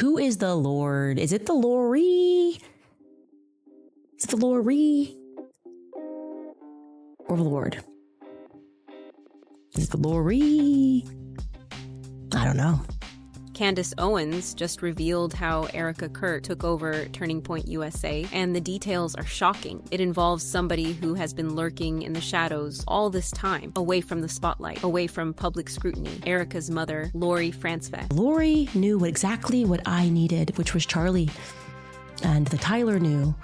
Who is the Lord? Is it the Lori? Is it the Lori? Or the Lord? Is it the Lori? I don't know. Candace Owens just revealed how Erika Kirk took over Turning Point USA, and the details are shocking. It involves somebody who has been lurking in the shadows all this time, away from the spotlight, away from public scrutiny. Erika's mother, Lori Frantzve. Lori knew exactly what I needed, which was Charlie. And the Tyler knew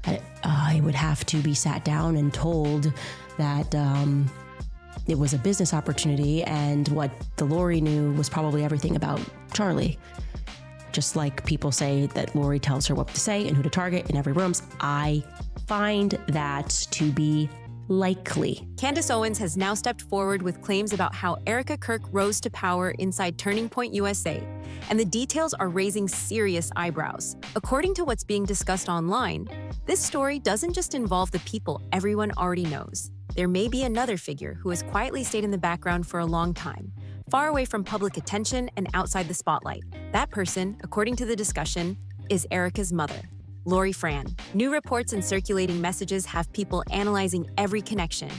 that I would have to be sat down and told that it was a business opportunity, and what the Lori knew was probably everything about Charlie. Just like people say that Lori tells her what to say and who to target in every room, I find that to be likely. Candace Owens has now stepped forward with claims about how Erika Kirk rose to power inside Turning Point USA, and the details are raising serious eyebrows. According to what's being discussed online, this story doesn't just involve the people everyone already knows. There may be another figure who has quietly stayed in the background for a long time, far away from public attention and outside the spotlight. That person, according to the discussion, is Erika's mother, Lori Fran. New reports and circulating messages have people analyzing every connection,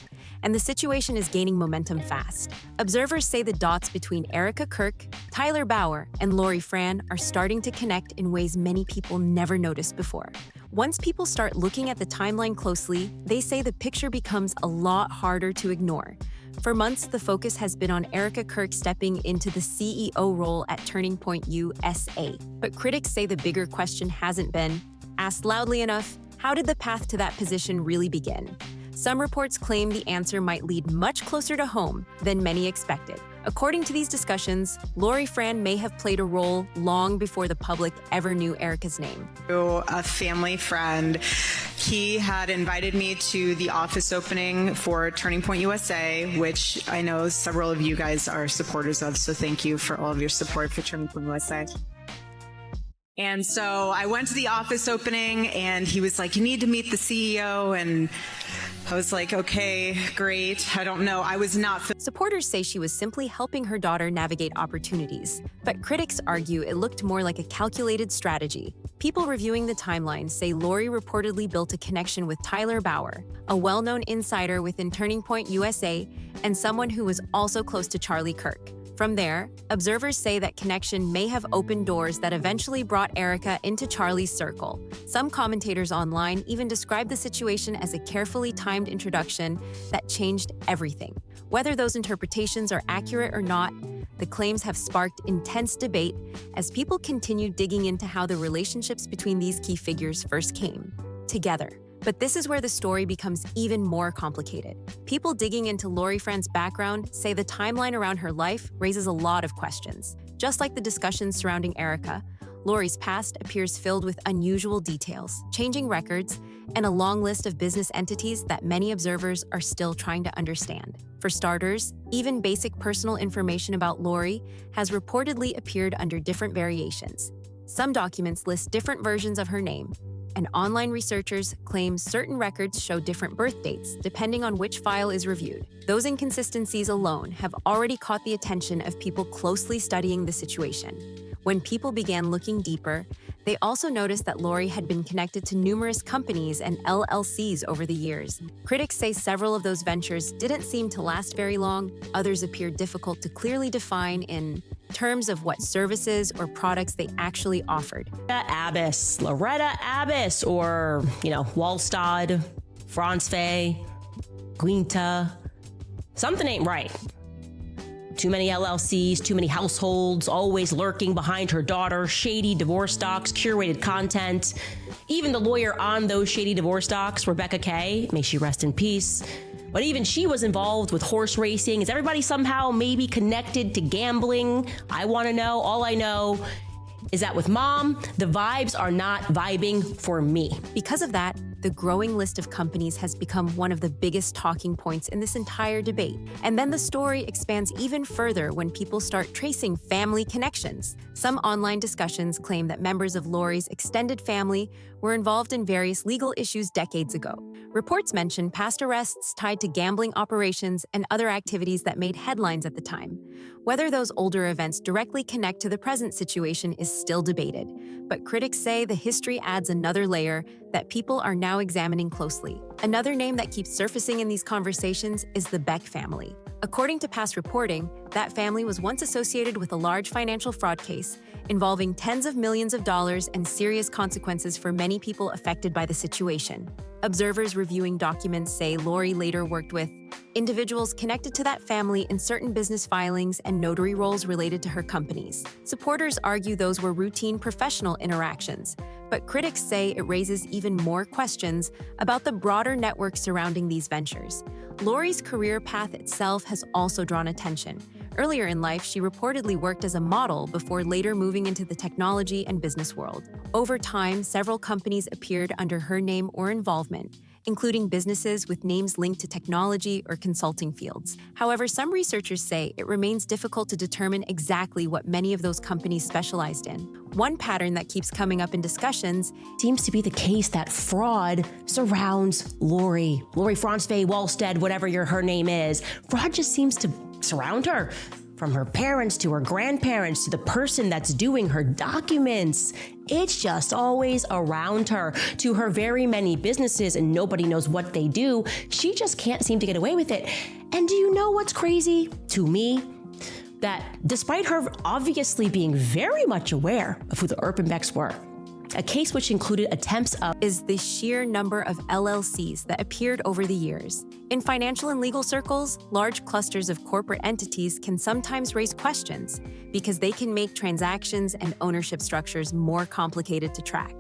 and the situation is gaining momentum fast. Observers say the dots between Erika Kirk, Tyler Bauer, and Lori Fran are starting to connect in ways many people never noticed before. Once people start looking at the timeline closely, they say the picture becomes a lot harder to ignore. For months, the focus has been on Erika Kirk stepping into the CEO role at Turning Point USA. But critics say the bigger question hasn't been asked loudly enough: how did the path to that position really begin? Some reports claim the answer might lead much closer to home than many expected. According to these discussions, Lori Fran may have played a role long before the public ever knew Erika's name. A family friend, he had invited me to the office opening for Turning Point USA, which I know several of you guys are supporters of, so thank you for all of your support for Turning Point USA. And so I went to the office opening, and he was like, "You need to meet the CEO," and I was like, okay, great. I don't know. I was not. Supporters say she was simply helping her daughter navigate opportunities, but critics argue it looked more like a calculated strategy. People reviewing the timeline say Lori reportedly built a connection with Tyler Bauer, a well-known insider within Turning Point USA and someone who was also close to Charlie Kirk. From there, observers say that connection may have opened doors that eventually brought Erika into Charlie's circle. Some commentators online even describe the situation as a carefully timed introduction that changed everything. Whether those interpretations are accurate or not, the claims have sparked intense debate as people continue digging into how the relationships between these key figures first came together. But this is where the story becomes even more complicated. People digging into Lori Fran's background say the timeline around her life raises a lot of questions. Just like the discussions surrounding Erika, Lori's past appears filled with unusual details, changing records, and a long list of business entities that many observers are still trying to understand. For starters, even basic personal information about Lori has reportedly appeared under different variations. Some documents list different versions of her name, and online researchers claim certain records show different birth dates depending on which file is reviewed. Those inconsistencies alone have already caught the attention of people closely studying the situation. When people began looking deeper, they also noticed that Lori had been connected to numerous companies and LLCs over the years. Critics say several of those ventures didn't seem to last very long. Others appear difficult to clearly define in terms of what services or products they actually offered. Loretta Abbas, or, Wallstad, Frantzve, Guinta. Something ain't right. Too many LLCs, too many households, always lurking behind her daughter, shady divorce docs, curated content. Even the lawyer on those shady divorce docs, Rebecca Kay, may she rest in peace. But even she was involved with horse racing. Is everybody somehow maybe connected to gambling? I want to know. All I know is that with Mom, the vibes are not vibing for me. Because of that, the growing list of companies has become one of the biggest talking points in this entire debate. And then the story expands even further when people start tracing family connections. Some online discussions claim that members of Lori's extended family were involved in various legal issues decades ago. Reports mention past arrests tied to gambling operations and other activities that made headlines at the time. Whether those older events directly connect to the present situation is still debated, but critics say the history adds another layer that people are now examining closely. Another name that keeps surfacing in these conversations is the Beck family. According to past reporting, that family was once associated with a large financial fraud case involving tens of millions of dollars and serious consequences for many people affected by the situation. Observers reviewing documents say Lori later worked with individuals connected to that family in certain business filings and notary roles related to her companies. Supporters argue those were routine professional interactions, but critics say it raises even more questions about the broader network surrounding these ventures. Lori's career path itself has also drawn attention. Earlier in life, she reportedly worked as a model before later moving into the technology and business world. Over time, several companies appeared under her name or involvement, including businesses with names linked to technology or consulting fields. However, some researchers say it remains difficult to determine exactly what many of those companies specialized in. One pattern that keeps coming up in discussions seems to be the case that fraud surrounds Lori Franzfey, Wallstead, whatever her name is. Fraud just seems to surround her, from her parents to her grandparents to the person that's doing her documents. It's just always around her, to her very many businesses, and nobody knows what they do. She just can't seem to get away with it. And do you know what's crazy to me? That despite her obviously being very much aware of who the Erpenbecks were, a case which included attempts of is the sheer number of LLCs that appeared over the years. In financial and legal circles, large clusters of corporate entities can sometimes raise questions because they can make transactions and ownership structures more complicated to track.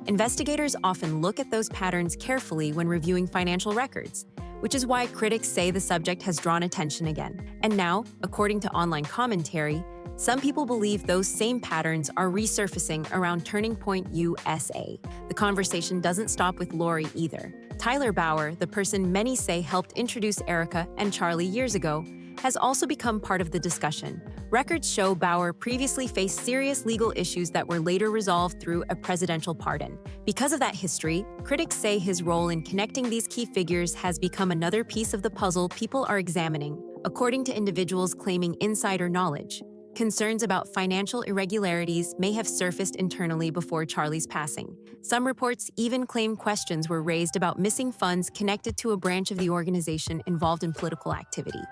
Investigators often look at those patterns carefully when reviewing financial records, which is why critics say the subject has drawn attention again. And now, according to online commentary, some people believe those same patterns are resurfacing around Turning Point USA. The conversation doesn't stop with Lori either. Tyler Bauer, the person many say helped introduce Erika and Charlie years ago, has also become part of the discussion. Records show Bauer previously faced serious legal issues that were later resolved through a presidential pardon. Because of that history, critics say his role in connecting these key figures has become another piece of the puzzle people are examining, according to individuals claiming insider knowledge. Concerns about financial irregularities may have surfaced internally before Charlie's passing. Some reports even claim questions were raised about missing funds connected to a branch of the organization involved in political activity.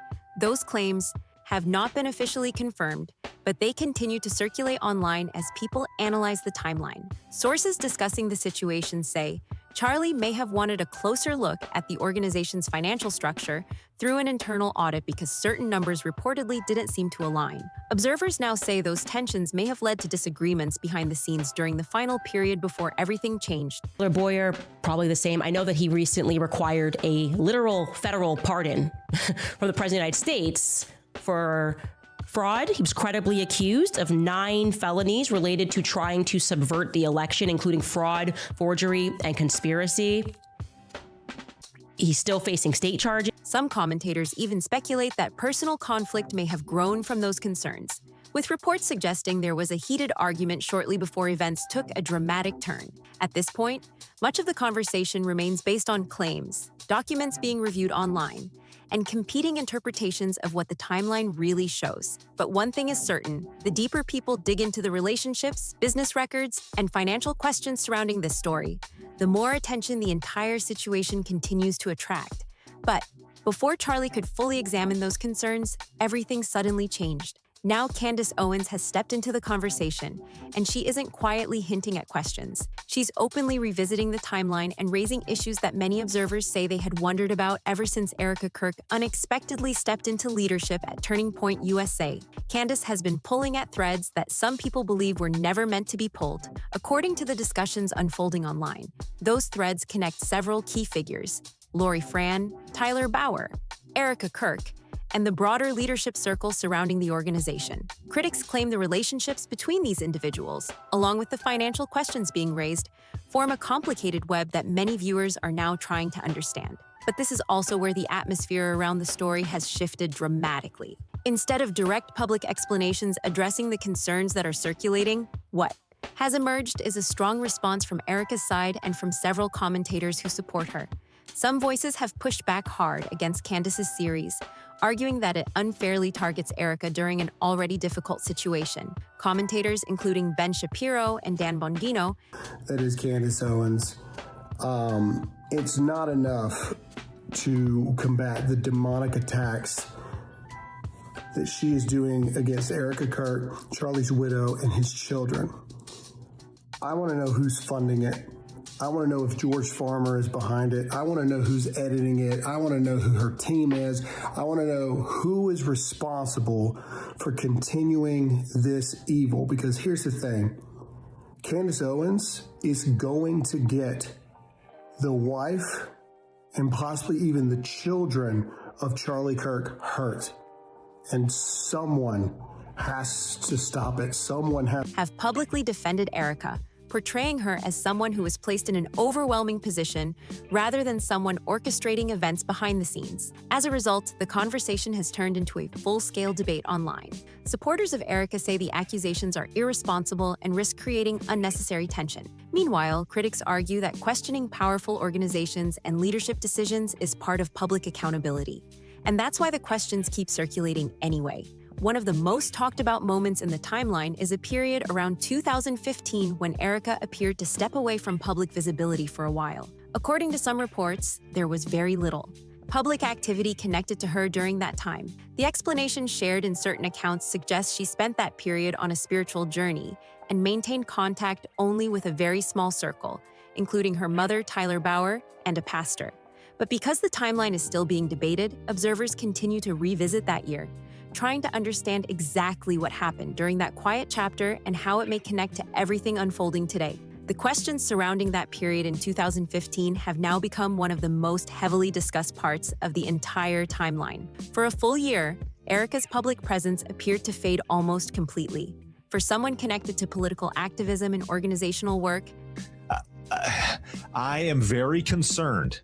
Those claims have not been officially confirmed, but they continue to circulate online as people analyze the timeline. Sources discussing the situation say Charlie may have wanted a closer look at the organization's financial structure through an internal audit because certain numbers reportedly didn't seem to align. Observers now say those tensions may have led to disagreements behind the scenes during the final period before everything changed. Boyer, probably the same. I know that he recently required a literal federal pardon from the President of the United States for fraud. He was credibly accused of 9 felonies related to trying to subvert the election, including fraud, forgery, and conspiracy. He's still facing state charges. Some commentators even speculate that personal conflict may have grown from those concerns, with reports suggesting there was a heated argument shortly before events took a dramatic turn. At this point, much of the conversation remains based on claims, documents being reviewed online, and competing interpretations of what the timeline really shows. But one thing is certain, the deeper people dig into the relationships, business records, and financial questions surrounding this story, the more attention the entire situation continues to attract. But before Charlie could fully examine those concerns, everything suddenly changed. Now Candace Owens has stepped into the conversation, and she isn't quietly hinting at questions. She's openly revisiting the timeline and raising issues that many observers say they had wondered about ever since Erika Kirk unexpectedly stepped into leadership at Turning Point USA. Candace has been pulling at threads that some people believe were never meant to be pulled. According to the discussions unfolding online, those threads connect several key figures: Lori Fran, Tyler Bauer, Erika Kirk, and the broader leadership circle surrounding the organization. Critics claim the relationships between these individuals, along with the financial questions being raised, form a complicated web that many viewers are now trying to understand. But this is also where the atmosphere around the story has shifted dramatically. Instead of direct public explanations addressing the concerns that are circulating, what has emerged is a strong response from Erika's side and from several commentators who support her. Some voices have pushed back hard against Candace's series, arguing that it unfairly targets Erika during an already difficult situation. Commentators, including Ben Shapiro and Dan Bongino, that is Candace Owens. It's not enough to combat the demonic attacks that she is doing against Erika Kirk, Charlie's widow, and his children. I want to know who's funding it. I want to know if George Farmer is behind it. I want to know who's editing it. I want to know who her team is. I want to know who is responsible for continuing this evil. Because here's the thing. Candace Owens is going to get the wife and possibly even the children of Charlie Kirk hurt. And someone has to stop it. Someone has have publicly defended Erika, portraying her as someone who was placed in an overwhelming position rather than someone orchestrating events behind the scenes. As a result, the conversation has turned into a full-scale debate online. Supporters of Erika say the accusations are irresponsible and risk creating unnecessary tension. Meanwhile, critics argue that questioning powerful organizations and leadership decisions is part of public accountability. And that's why the questions keep circulating anyway. One of the most talked about moments in the timeline is a period around 2015 when Erika appeared to step away from public visibility for a while. According to some reports, there was very little public activity connected to her during that time. The explanation shared in certain accounts suggests she spent that period on a spiritual journey and maintained contact only with a very small circle, including her mother, Tyler Bauer, and a pastor. But because the timeline is still being debated, observers continue to revisit that year, trying to understand exactly what happened during that quiet chapter and how it may connect to everything unfolding today. The questions surrounding that period in 2015 have now become one of the most heavily discussed parts of the entire timeline. For a full year, Erika's public presence appeared to fade almost completely. For someone connected to political activism and organizational work, I am very concerned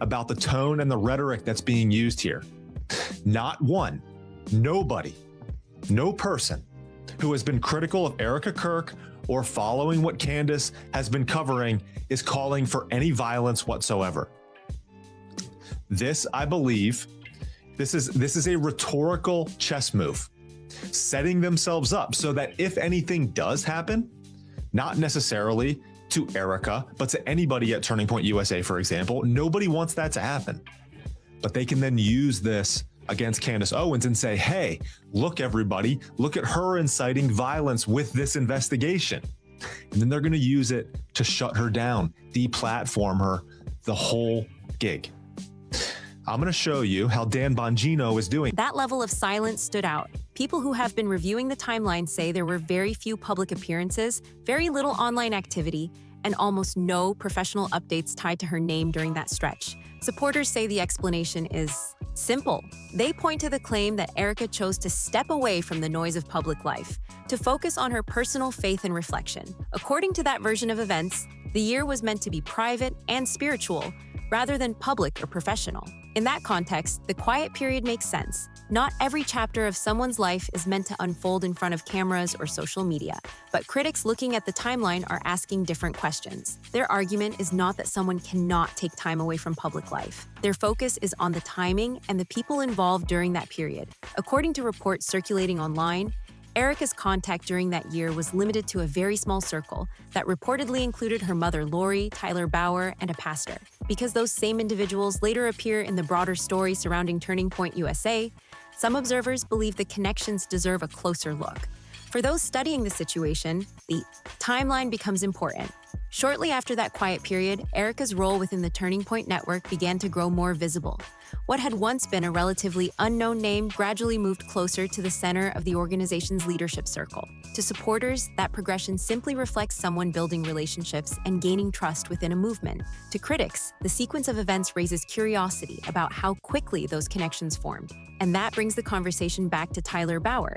about the tone and the rhetoric that's being used here. Not one, nobody, no person who has been critical of Erika Kirk or following what Candace has been covering is calling for any violence whatsoever. This, I believe, this is a rhetorical chess move, setting themselves up so that if anything does happen, not necessarily to Erika, but to anybody at Turning Point USA, for example, nobody wants that to happen. But they can then use this against Candace Owens and say, hey, look, everybody, look at her inciting violence with this investigation. And then they're going to use it to shut her down, deplatform her, the whole gig. I'm going to show you how Dan Bongino is doing. That level of silence stood out. People who have been reviewing the timeline say there were very few public appearances, very little online activity, and almost no professional updates tied to her name during that stretch. Supporters say the explanation is simple. They point to the claim that Erika chose to step away from the noise of public life to focus on her personal faith and reflection. According to that version of events, the year was meant to be private and spiritual rather than public or professional. In that context, the quiet period makes sense. Not every chapter of someone's life is meant to unfold in front of cameras or social media, but critics looking at the timeline are asking different questions. Their argument is not that someone cannot take time away from public life. Their focus is on the timing and the people involved during that period. According to reports circulating online, Erika's contact during that year was limited to a very small circle that reportedly included her mother Lori, Tyler Bauer, and a pastor. Because those same individuals later appear in the broader story surrounding Turning Point USA, some observers believe the connections deserve a closer look. For those studying the situation, the timeline becomes important. Shortly after that quiet period, Erika's role within the Turning Point network began to grow more visible. What had once been a relatively unknown name gradually moved closer to the center of the organization's leadership circle. To supporters, that progression simply reflects someone building relationships and gaining trust within a movement. To critics, the sequence of events raises curiosity about how quickly those connections formed. And that brings the conversation back to Tyler Bauer.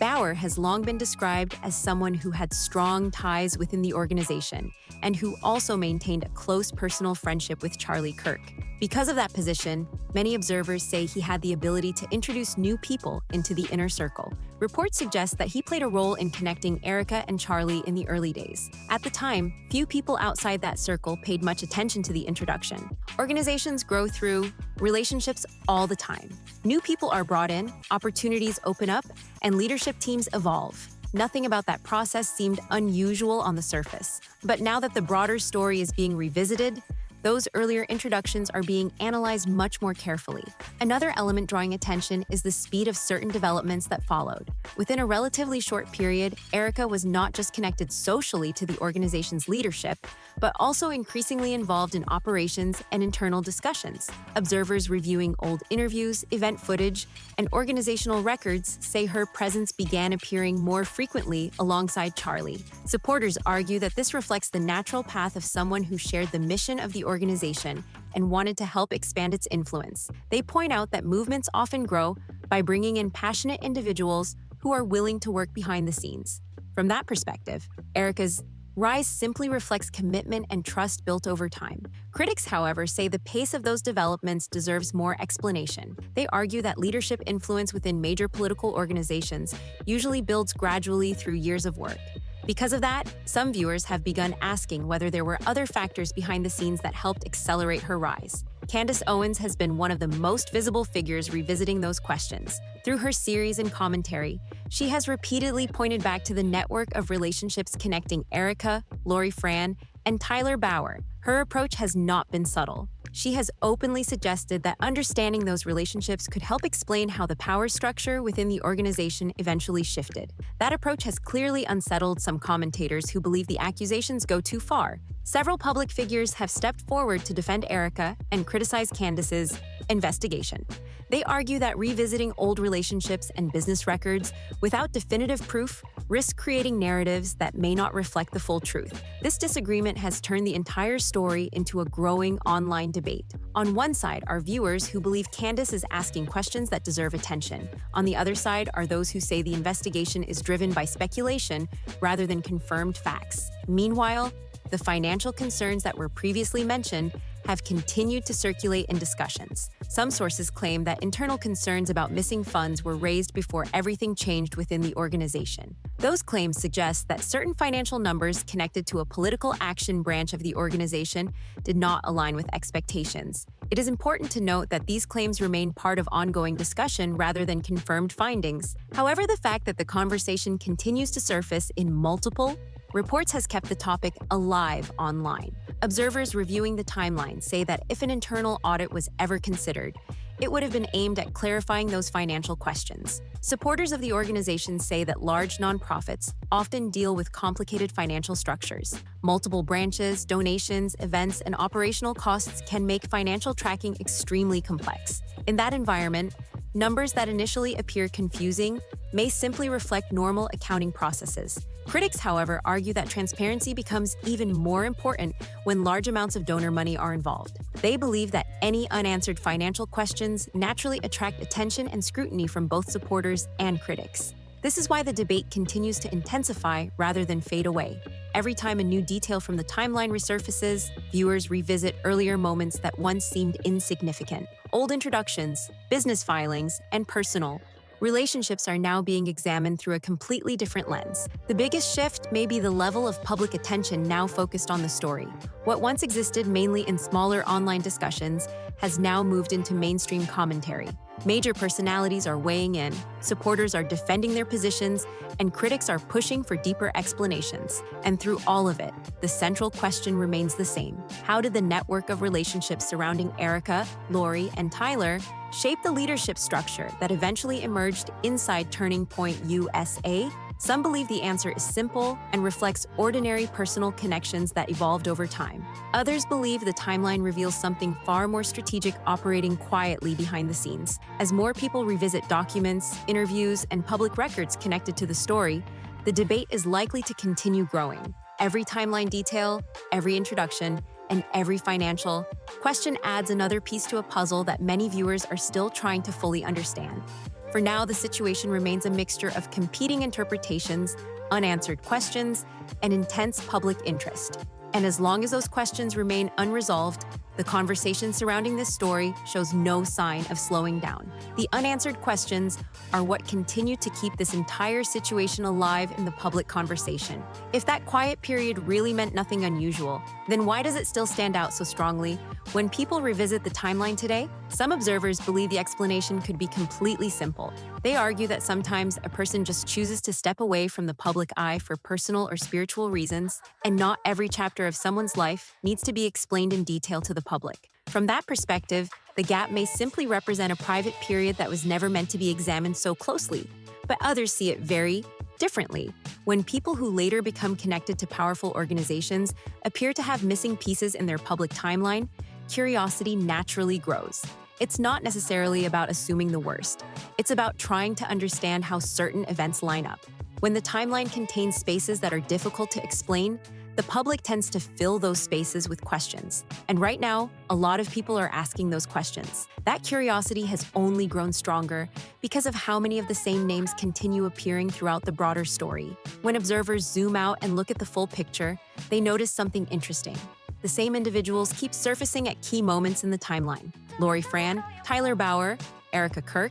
Bauer has long been described as someone who had strong ties within the organization and who also maintained a close personal friendship with Charlie Kirk. Because of that position, many observers say he had the ability to introduce new people into the inner circle. Reports suggest that he played a role in connecting Erika and Charlie in the early days. At the time, few people outside that circle paid much attention to the introduction. Organizations grow through relationships all the time. New people are brought in, opportunities open up, and leadership teams evolve. Nothing about that process seemed unusual on the surface. But now that the broader story is being revisited, those earlier introductions are being analyzed much more carefully. Another element drawing attention is the speed of certain developments that followed. Within a relatively short period, Erika was not just connected socially to the organization's leadership, but also increasingly involved in operations and internal discussions. Observers reviewing old interviews, event footage, and organizational records say her presence began appearing more frequently alongside Charlie. Supporters argue that this reflects the natural path of someone who shared the mission of the organization and wanted to help expand its influence. They point out that movements often grow by bringing in passionate individuals who are willing to work behind the scenes. From that perspective, Erika's rise simply reflects commitment and trust built over time. Critics, however, say the pace of those developments deserves more explanation. They argue that leadership influence within major political organizations usually builds gradually through years of work. Because of that, some viewers have begun asking whether there were other factors behind the scenes that helped accelerate her rise. Candace Owens has been one of the most visible figures revisiting those questions. Through her series and commentary, she has repeatedly pointed back to the network of relationships connecting Erika, Lori Fran, and Tyler Bauer. Her approach has not been subtle. She has openly suggested that understanding those relationships could help explain how the power structure within the organization eventually shifted. That approach has clearly unsettled some commentators who believe the accusations go too far. Several public figures have stepped forward to defend Erika and criticize Candace's investigation. They argue that revisiting old relationships and business records without definitive proof risk creating narratives that may not reflect the full truth. This disagreement has turned the entire story into a growing online debate. On one side are viewers who believe Candace is asking questions that deserve attention. On the other side are those who say the investigation is driven by speculation rather than confirmed facts. Meanwhile, the financial concerns that were previously mentioned have continued to circulate in discussions. Some sources claim that internal concerns about missing funds were raised before everything changed within the organization. Those claims suggest that certain financial numbers connected to a political action branch of the organization did not align with expectations. It is important to note that these claims remain part of ongoing discussion rather than confirmed findings. However, the fact that the conversation continues to surface in multiple reports has kept the topic alive online. Observers reviewing the timeline say that if an internal audit was ever considered, it would have been aimed at clarifying those financial questions. Supporters of the organization say that large nonprofits often deal with complicated financial structures. Multiple branches, donations, events, and operational costs can make financial tracking extremely complex. In that environment, numbers that initially appear confusing may simply reflect normal accounting processes. Critics, however, argue that transparency becomes even more important when large amounts of donor money are involved. They believe that any unanswered financial questions naturally attract attention and scrutiny from both supporters and critics. This is why the debate continues to intensify rather than fade away. Every time a new detail from the timeline resurfaces, viewers revisit earlier moments that once seemed insignificant. Old introductions, business filings, and personal relationships are now being examined through a completely different lens. The biggest shift may be the level of public attention now focused on the story. What once existed mainly in smaller online discussions has now moved into mainstream commentary. Major personalities are weighing in, supporters are defending their positions, and critics are pushing for deeper explanations. And through all of it, the central question remains the same. How did the network of relationships surrounding Erika, Lori, and Tyler shape the leadership structure that eventually emerged inside Turning Point USA? Some believe the answer is simple and reflects ordinary personal connections that evolved over time. Others believe the timeline reveals something far more strategic operating quietly behind the scenes. As more people revisit documents, interviews, and public records connected to the story, the debate is likely to continue growing. Every timeline detail, every introduction, and every financial question adds another piece to a puzzle that many viewers are still trying to fully understand. For now, the situation remains a mixture of competing interpretations, unanswered questions, and intense public interest. And as long as those questions remain unresolved, The conversation surrounding this story shows no sign of slowing down. The unanswered questions are what continue to keep this entire situation alive in the public conversation. If that quiet period really meant nothing unusual, then why does it still stand out so strongly? When people revisit the timeline today, some observers believe the explanation could be completely simple. They argue that sometimes a person just chooses to step away from the public eye for personal or spiritual reasons, and not every chapter of someone's life needs to be explained in detail to the public. From that perspective, the gap may simply represent a private period that was never meant to be examined so closely, but others see it very differently. When people who later become connected to powerful organizations appear to have missing pieces in their public timeline, curiosity naturally grows. It's not necessarily about assuming the worst. It's about trying to understand how certain events line up. When the timeline contains spaces that are difficult to explain, the public tends to fill those spaces with questions. And right now, a lot of people are asking those questions. That curiosity has only grown stronger because of how many of the same names continue appearing throughout the broader story. When observers zoom out and look at the full picture, they notice something interesting. The same individuals keep surfacing at key moments in the timeline. Lori Fran, Tyler Bauer, Erika Kirk,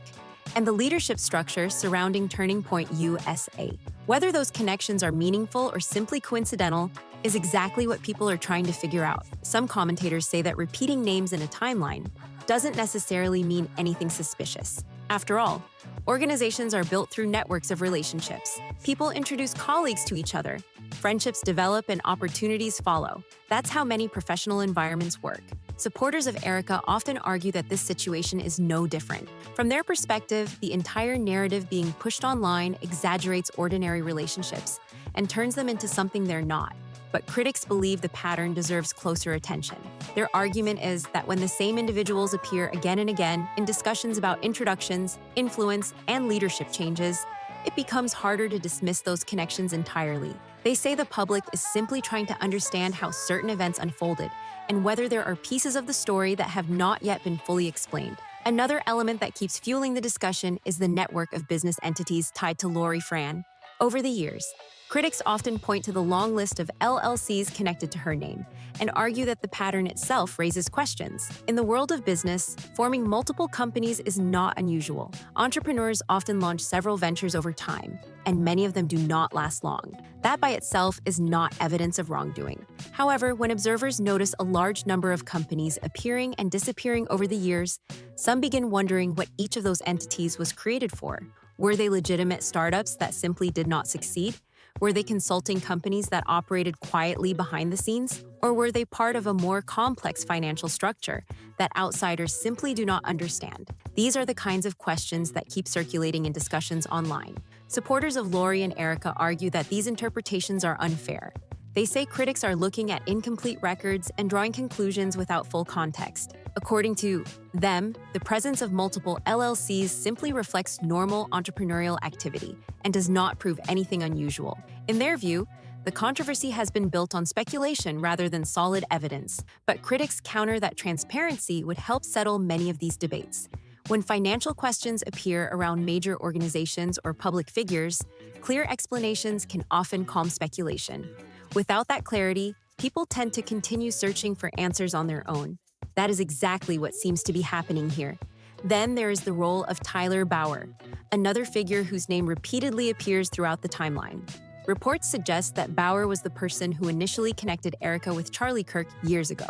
and the leadership structure surrounding Turning Point USA. Whether those connections are meaningful or simply coincidental is exactly what people are trying to figure out. Some commentators say that repeating names in a timeline doesn't necessarily mean anything suspicious. After all, organizations are built through networks of relationships. People introduce colleagues to each other. Friendships develop and opportunities follow. That's how many professional environments work. Supporters of Erika often argue that this situation is no different. From their perspective, the entire narrative being pushed online exaggerates ordinary relationships and turns them into something they're not. But critics believe the pattern deserves closer attention. Their argument is that when the same individuals appear again and again in discussions about introductions, influence, and leadership changes, it becomes harder to dismiss those connections entirely. They say the public is simply trying to understand how certain events unfolded and whether there are pieces of the story that have not yet been fully explained. Another element that keeps fueling the discussion is the network of business entities tied to Lori Fran. Over the years, critics often point to the long list of LLCs connected to her name and argue that the pattern itself raises questions. In the world of business, forming multiple companies is not unusual. Entrepreneurs often launch several ventures over time, and many of them do not last long. That by itself is not evidence of wrongdoing. However, when observers notice a large number of companies appearing and disappearing over the years, some begin wondering what each of those entities was created for. Were they legitimate startups that simply did not succeed? Were they consulting companies that operated quietly behind the scenes? Or were they part of a more complex financial structure that outsiders simply do not understand? These are the kinds of questions that keep circulating in discussions online. Supporters of Lori and Erika argue that these interpretations are unfair. They say critics are looking at incomplete records and drawing conclusions without full context. According to them, the presence of multiple LLCs simply reflects normal entrepreneurial activity and does not prove anything unusual. In their view, the controversy has been built on speculation rather than solid evidence, but critics counter that transparency would help settle many of these debates. When financial questions appear around major organizations or public figures, clear explanations can often calm speculation. Without that clarity, people tend to continue searching for answers on their own. That is exactly what seems to be happening here. Then there is the role of Tyler Bauer, another figure whose name repeatedly appears throughout the timeline. Reports suggest that Bauer was the person who initially connected Erika with Charlie Kirk years ago.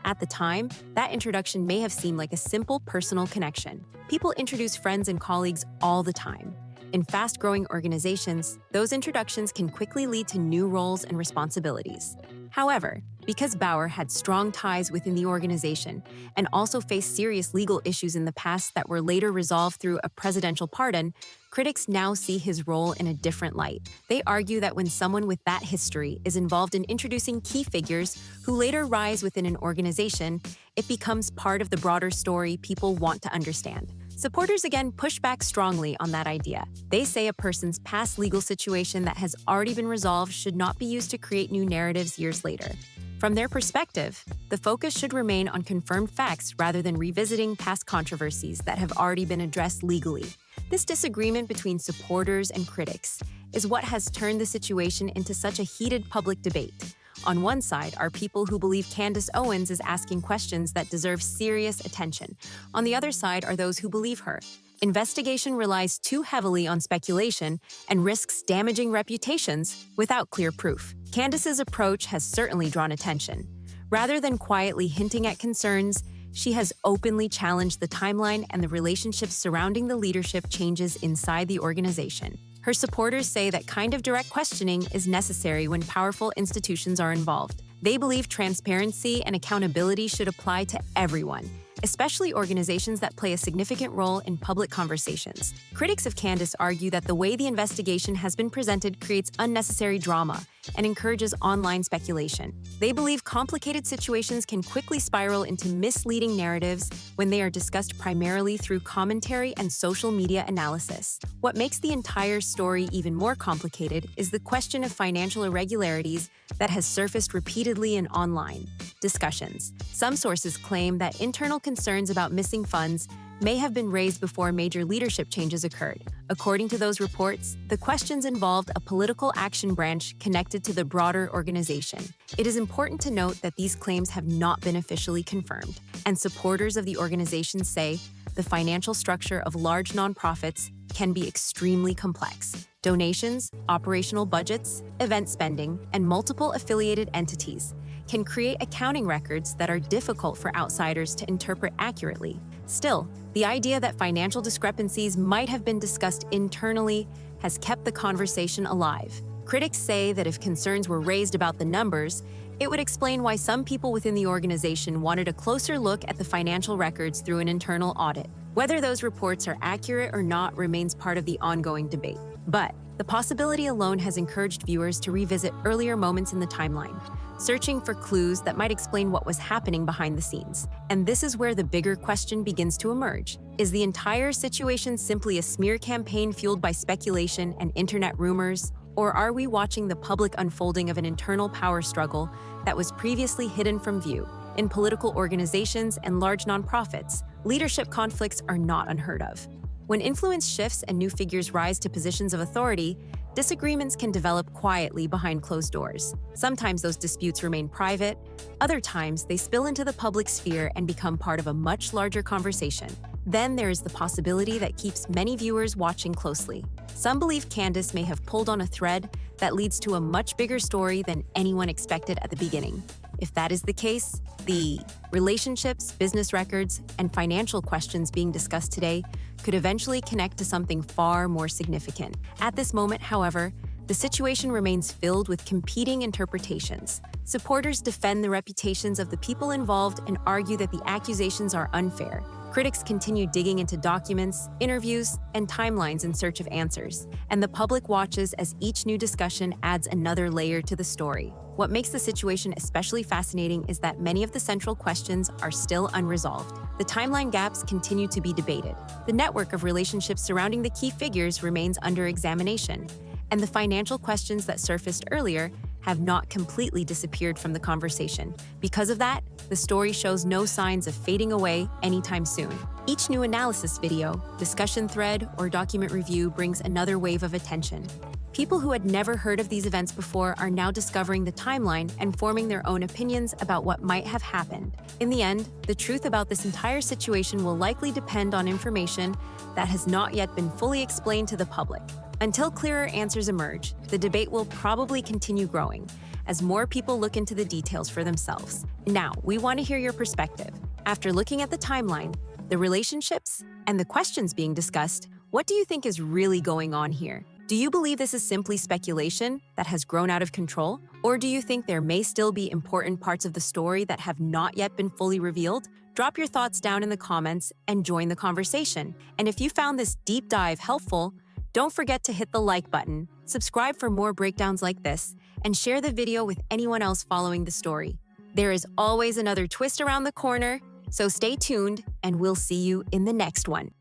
At the time, that introduction may have seemed like a simple personal connection. People introduce friends and colleagues all the time. In fast-growing organizations, those introductions can quickly lead to new roles and responsibilities. However, because Bauer had strong ties within the organization and also faced serious legal issues in the past that were later resolved through a presidential pardon, critics now see his role in a different light. They argue that when someone with that history is involved in introducing key figures who later rise within an organization, it becomes part of the broader story people want to understand. Supporters again push back strongly on that idea. They say a person's past legal situation that has already been resolved should not be used to create new narratives years later. From their perspective, the focus should remain on confirmed facts rather than revisiting past controversies that have already been addressed legally. This disagreement between supporters and critics is what has turned the situation into such a heated public debate. On one side are people who believe Candace Owens is asking questions that deserve serious attention. On the other side are those who believe her. Investigation relies too heavily on speculation and risks damaging reputations without clear proof. Candace's approach has certainly drawn attention. Rather than quietly hinting at concerns, she has openly challenged the timeline and the relationships surrounding the leadership changes inside the organization. Her supporters say that kind of direct questioning is necessary when powerful institutions are involved. They believe transparency and accountability should apply to everyone, especially organizations that play a significant role in public conversations. Critics of Candace argue that the way the investigation has been presented creates unnecessary drama and encourages online speculation. They believe complicated situations can quickly spiral into misleading narratives when they are discussed primarily through commentary and social media analysis. What makes the entire story even more complicated is the question of financial irregularities that has surfaced repeatedly in online discussions. Some sources claim that internal concerns about missing funds may have been raised before major leadership changes occurred. According to those reports, the questions involved a political action branch connected to the broader organization. It is important to note that these claims have not been officially confirmed, and supporters of the organization say the financial structure of large nonprofits can be extremely complex. Donations, operational budgets, event spending, and multiple affiliated entities can create accounting records that are difficult for outsiders to interpret accurately. Still, the idea that financial discrepancies might have been discussed internally has kept the conversation alive. Critics say that if concerns were raised about the numbers, it would explain why some people within the organization wanted a closer look at the financial records through an internal audit. Whether those reports are accurate or not remains part of the ongoing debate. But the possibility alone has encouraged viewers to revisit earlier moments in the timeline, searching for clues that might explain what was happening behind the scenes. And this is where the bigger question begins to emerge. Is the entire situation simply a smear campaign fueled by speculation and internet rumors? Or are we watching the public unfolding of an internal power struggle that was previously hidden from view? In political organizations and large nonprofits, leadership conflicts are not unheard of. When influence shifts and new figures rise to positions of authority, disagreements can develop quietly behind closed doors. Sometimes those disputes remain private, other times they spill into the public sphere and become part of a much larger conversation. Then there is the possibility that keeps many viewers watching closely. Some believe Candace may have pulled on a thread that leads to a much bigger story than anyone expected at the beginning. If that is the case, the relationships, business records, and financial questions being discussed today could eventually connect to something far more significant. At this moment, however, the situation remains filled with competing interpretations. Supporters defend the reputations of the people involved and argue that the accusations are unfair. Critics continue digging into documents, interviews, and timelines in search of answers, and the public watches as each new discussion adds another layer to the story. What makes the situation especially fascinating is that many of the central questions are still unresolved. The timeline gaps continue to be debated. The network of relationships surrounding the key figures remains under examination, and the financial questions that surfaced earlier have not completely disappeared from the conversation. Because of that, the story shows no signs of fading away anytime soon. Each new analysis video, discussion thread, or document review brings another wave of attention. People who had never heard of these events before are now discovering the timeline and forming their own opinions about what might have happened. In the end, the truth about this entire situation will likely depend on information that has not yet been fully explained to the public. Until clearer answers emerge, the debate will probably continue growing as more people look into the details for themselves. Now, we want to hear your perspective. After looking at the timeline, the relationships, and the questions being discussed, what do you think is really going on here? Do you believe this is simply speculation that has grown out of control? Or do you think there may still be important parts of the story that have not yet been fully revealed? Drop your thoughts down in the comments and join the conversation. And if you found this deep dive helpful, don't forget to hit the like button, subscribe for more breakdowns like this, and share the video with anyone else following the story. There is always another twist around the corner, so stay tuned and we'll see you in the next one.